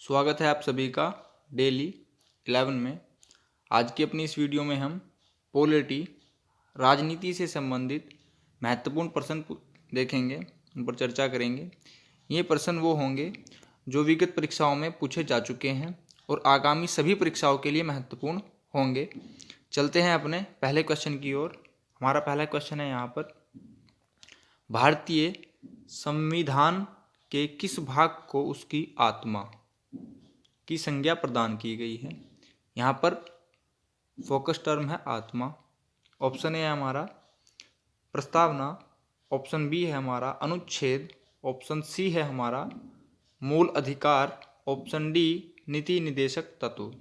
स्वागत है आप सभी का डेली 11 में। आज की अपनी इस वीडियो में हम पॉलिटी राजनीति से संबंधित महत्वपूर्ण प्रश्न देखेंगे, उन पर चर्चा करेंगे। ये प्रश्न वो होंगे जो विगत परीक्षाओं में पूछे जा चुके हैं और आगामी सभी परीक्षाओं के लिए महत्वपूर्ण होंगे। चलते हैं अपने पहले क्वेश्चन की ओर। हमारा पहला क्वेश्चन है यहाँ पर, भारतीय संविधान के किस भाग को उसकी आत्मा की संज्ञा प्रदान की गई है। यहाँ पर फोकस टर्म है आत्मा। ऑप्शन ए है हमारा प्रस्तावना, ऑप्शन बी है हमारा अनुच्छेद, ऑप्शन सी है हमारा मूल अधिकार, ऑप्शन डी नीति निदेशक तत्व।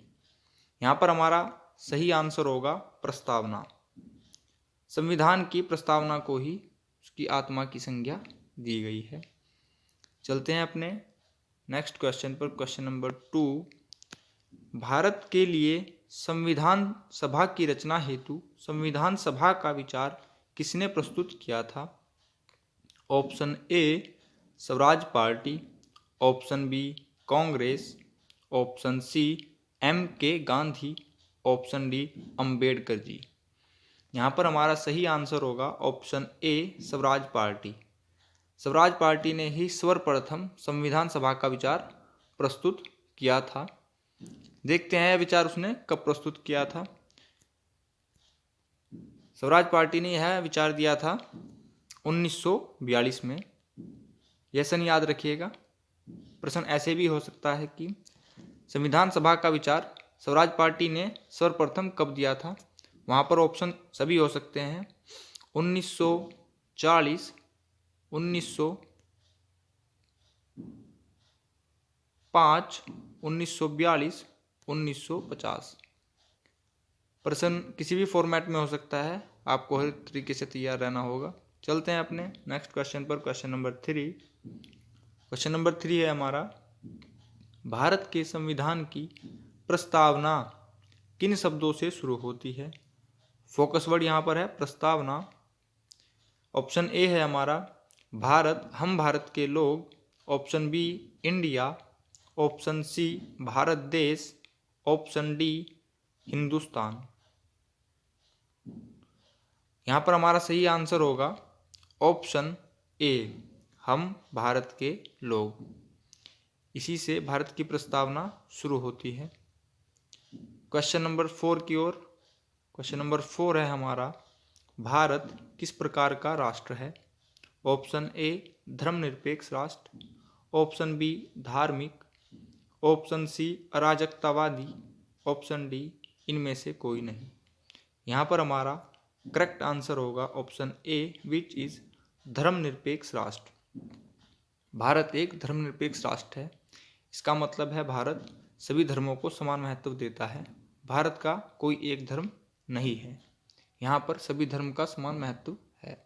यहाँ पर हमारा सही आंसर होगा प्रस्तावना। संविधान की प्रस्तावना को ही उसकी आत्मा की संज्ञा दी गई है। चलते हैं अपने नेक्स्ट क्वेश्चन पर। क्वेश्चन नंबर 2, भारत के लिए संविधान सभा की रचना हेतु संविधान सभा का विचार किसने प्रस्तुत किया था। Option A Swaraj party, option B Congress, option C M.K. Gandhi, option D Ambedkar ji. यहाँ पर हमारा सही आंसर होगा option A Swaraj party. Swaraj party ने ही सर्वप्रथम संविधान सभा का विचार प्रस्तुत किया था। देखते हैं विचार उसने कब प्रस्तुत किया था। स्वराज पार्टी ने यह विचार दिया था 1942 में। यह सन याद रखिएगा। प्रश्न ऐसे भी हो सकता है कि संविधान सभा का विचार स्वराज पार्टी ने सर्वप्रथम कब दिया था। वहाँ पर ऑप्शन सभी हो सकते हैं, 1940, 1905, 1942, 1950। प्रश्न किसी भी फॉर्मेट में हो सकता है, आपको हर तरीके से तैयार रहना होगा। चलते हैं अपने नेक्स्ट क्वेश्चन पर। Question number 3। क्वेश्चन नंबर 3 है हमारा, भारत के संविधान की प्रस्तावना किन शब्दों से शुरू होती है। फोकस वर्ड यहाँ पर है प्रस्तावना। ऑप्शन ए है हमारा भारत, हम भारत के लोग, option B India, option C Bharat देश, ऑप्शन डी हिंदुस्तान। यहाँ पर हमारा सही आंसर होगा ऑप्शन ए हम भारत के लोग। इसी से भारत की प्रस्तावना शुरू होती है। क्वेश्चन नंबर 4 की ओर। क्वेश्चन नंबर 4 है हमारा, भारत किस प्रकार का राष्ट्र है। ऑप्शन ए धर्मनिरपेक्ष राष्ट्र, ऑप्शन बी धार्मिक, ऑप्शन सी अराजकतावादी, ऑप्शन डी इनमें से कोई नहीं। यहाँ पर हमारा करेक्ट आंसर होगा ऑप्शन ए विच इज धर्मनिरपेक्ष राष्ट्र। भारत एक धर्मनिरपेक्ष राष्ट्र है। इसका मतलब है भारत सभी धर्मों को समान महत्व देता है। भारत का कोई एक धर्म नहीं है, यहाँ पर सभी धर्म का समान महत्व है।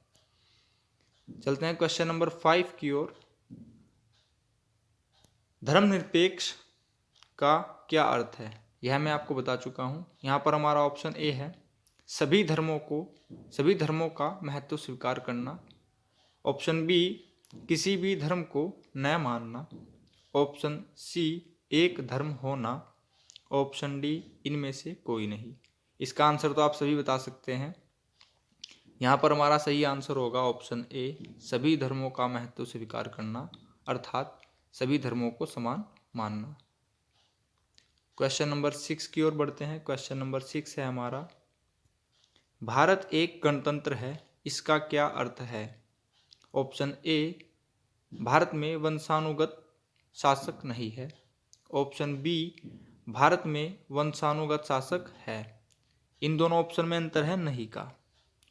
चलते हैं क्वेश्चन नंबर 5 की ओर। धर्मनिरपेक्ष का क्या अर्थ है, यह मैं आपको बता चुका हूँ। यहाँ पर हमारा ऑप्शन ए है सभी धर्मों का महत्व स्वीकार करना, ऑप्शन बी किसी भी धर्म को न मानना, ऑप्शन सी एक धर्म होना, ऑप्शन डी इनमें से कोई नहीं। इसका आंसर तो आप सभी बता सकते हैं। यहाँ पर हमारा सही आंसर होगा ऑप्शन ए सभी धर्मों का महत्व स्वीकार करना, अर्थात सभी धर्मों को समान मानना। क्वेश्चन नंबर 6 की ओर बढ़ते हैं। क्वेश्चन नंबर 6 है हमारा, भारत एक गणतंत्र है, इसका क्या अर्थ है। ऑप्शन ए भारत में वंशानुगत शासक नहीं है, ऑप्शन बी भारत में वंशानुगत शासक है। इन दोनों ऑप्शन में अंतर है नहीं का।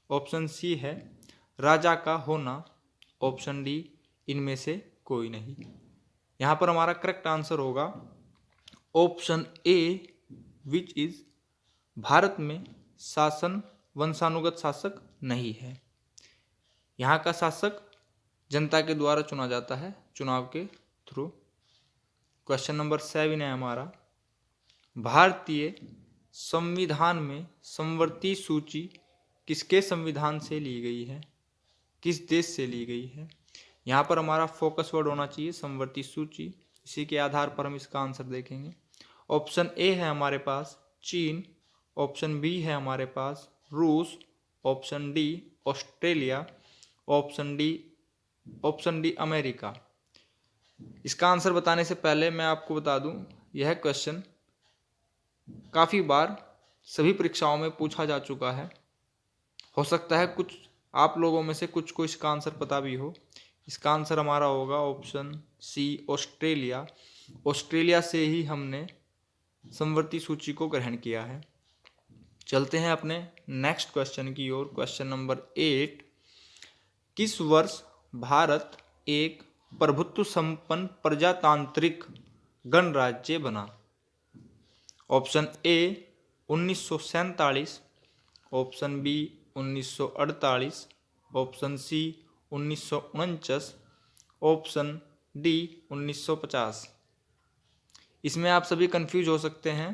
ऑप्शन सी है राजा का होना, ऑप्शन डी इनमें से कोई नहीं। यहाँ पर हमारा करेक्ट आंसर होगा option A which is Bharat में शासन वंशानुगत शासक नहीं है। यहाँ का शासक जनता के द्वारा चुना जाता है, चुनाव के थ्रू। क्वेश्चन नंबर 7 है हमारा, भारतीय संविधान में समवर्ती सूची किसके संविधान से ली गई है, किस देश से ली गई है। यहाँ पर हमारा फोकस वर्ड होना चाहिए समवर्ती सूची। इसी के आधार पर हम इसका आंसर देखेंगे। ऑप्शन ए है हमारे पास चीन, ऑप्शन बी है हमारे पास रूस, option D Australia, option D America. इसका आंसर बताने से पहले मैं आपको बता दूं, यह क्वेश्चन काफ़ी बार सभी परीक्षाओं में पूछा जा चुका है। हो सकता है कुछ आप लोगों में से कुछ को इसका आंसर पता भी हो। इसका आंसर हमारा होगा ऑप्शन सी ऑस्ट्रेलिया। ऑस्ट्रेलिया से ही हमने समवर्ती सूची को ग्रहण किया है। चलते हैं अपने नेक्स्ट क्वेश्चन की ओर। क्वेश्चन नंबर 8, किस वर्ष भारत एक प्रभुत्व संपन्न प्रजातांत्रिक गणराज्य बना? Option A 1947, option B 1948, option C 1949, option D 1950। इसमें आप सभी कंफ्यूज हो सकते हैं।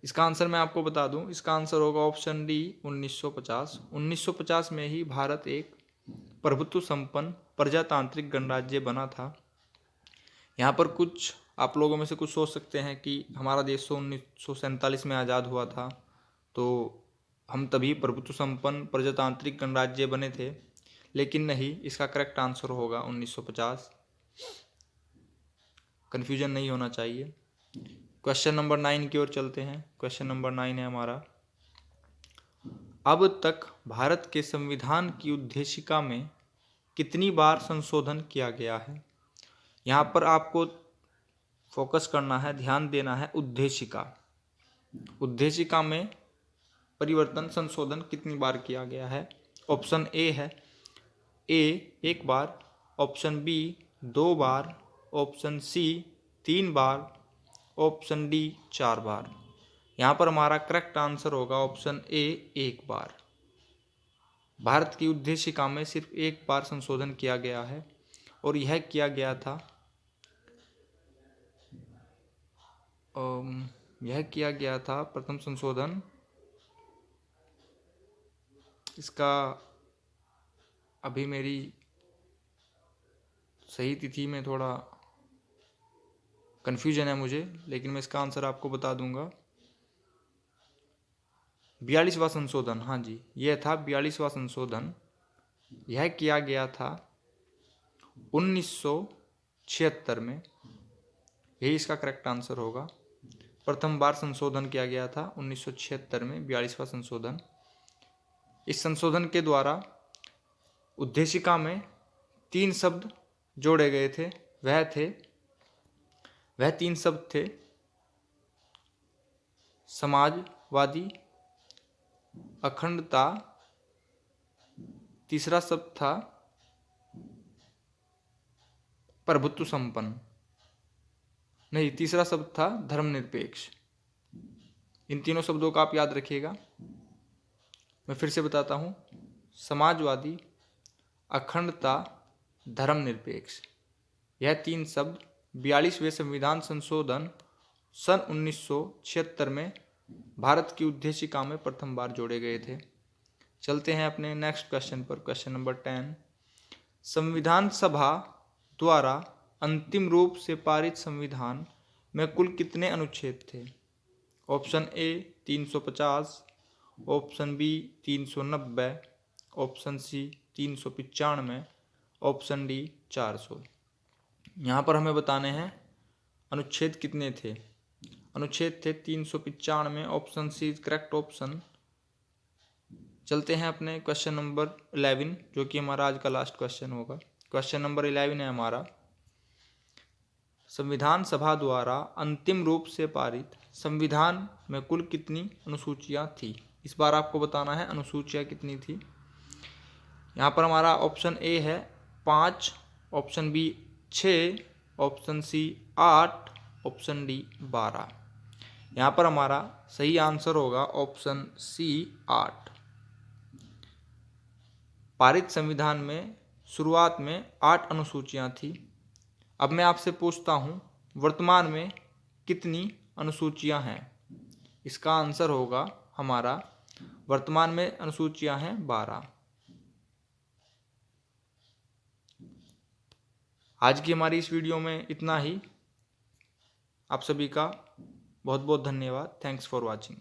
इसका आंसर मैं आपको बता दूं, इसका आंसर होगा ऑप्शन डी 1950। 1950 में ही भारत एक प्रभुत्व संपन्न प्रजातांत्रिक गणराज्य बना था। यहाँ पर कुछ आप लोगों में से कुछ सोच सकते हैं कि हमारा देश 1947 में आज़ाद हुआ था, तो हम तभी प्रभुत्व संपन्न प्रजातांत्रिक गणराज्य बने थे, लेकिन नहीं, इसका करेक्ट आंसर होगा 1950। कन्फ्यूजन नहीं होना चाहिए। क्वेश्चन नंबर 9 की ओर चलते हैं। क्वेश्चन नंबर 9 है हमारा, अब तक भारत के संविधान की उद्देशिका में कितनी बार संशोधन किया गया है? यहाँ पर आपको फोकस करना है, ध्यान देना है। उद्देशिका में परिवर्तन संशोधन कितनी बार किया गया है? ऑप्शन ए है एक बार, ऑप्शन बी 2 बार, ऑप्शन सी 3 बार, ऑप्शन डी 4 बार। यहाँ पर हमारा करेक्ट आंसर होगा ऑप्शन ए 1 बार। भारत की उद्देशिका में सिर्फ 1 बार संशोधन किया गया है और यह किया गया था प्रथम संशोधन, इसका अभी मेरी सही तिथि में थोड़ा कन्फ्यूजन है मुझे, लेकिन मैं इसका आंसर आपको बता दूंगा। 42वां संशोधन, हाँ जी, यह था 42वां संशोधन। यह किया गया था 1976 में, यही इसका करेक्ट आंसर होगा। प्रथम बार संशोधन किया गया था 1976 में, 42वां संशोधन। इस संशोधन के द्वारा उद्देशिका में 3 शब्द जोड़े गए थे। वह 3 शब्द थे समाजवादी, अखंडता, तीसरा शब्द था प्रभुत्व संपन्न, नहीं, तीसरा शब्द था धर्मनिरपेक्ष। इन तीनों शब्दों का आप याद रखिएगा। मैं फिर से बताता हूँ, समाजवादी, अखंडता, धर्मनिरपेक्ष। यह 3 शब्द 42वें संविधान संशोधन सन 1976 में भारत की उद्देशिका में प्रथम बार जोड़े गए थे। चलते हैं अपने नेक्स्ट क्वेश्चन पर। क्वेश्चन नंबर 10, संविधान सभा द्वारा अंतिम रूप से पारित संविधान में कुल कितने अनुच्छेद थे? Option A 350, option B 390, option C 395, option D 400। यहाँ पर हमें बताने हैं अनुच्छेद कितने थे। अनुच्छेद थे 395, option C is correct option. चलते हैं अपने क्वेश्चन नंबर 11, जो कि हमारा आज का लास्ट क्वेश्चन होगा। क्वेश्चन नंबर 11 है हमारा, संविधान सभा द्वारा अंतिम रूप से पारित संविधान में कुल कितनी अनुसूचियाँ थी? इस बार आपको बताना है अनुसूचियाँ कितनी थी। यहाँ पर हमारा ऑप्शन ए है 5, option B 6, option C 8, option D 12। यहाँ पर हमारा सही आंसर होगा ऑप्शन सी 8। पारित संविधान में शुरुआत में 8 अनुसूचियाँ थी। अब मैं आपसे पूछता हूँ, वर्तमान में कितनी अनुसूचियाँ हैं? इसका आंसर होगा हमारा, वर्तमान में अनुसूचियाँ हैं 12। आज की हमारी इस वीडियो में इतना ही। आप सभी का बहुत बहुत धन्यवाद। Thanks for watching.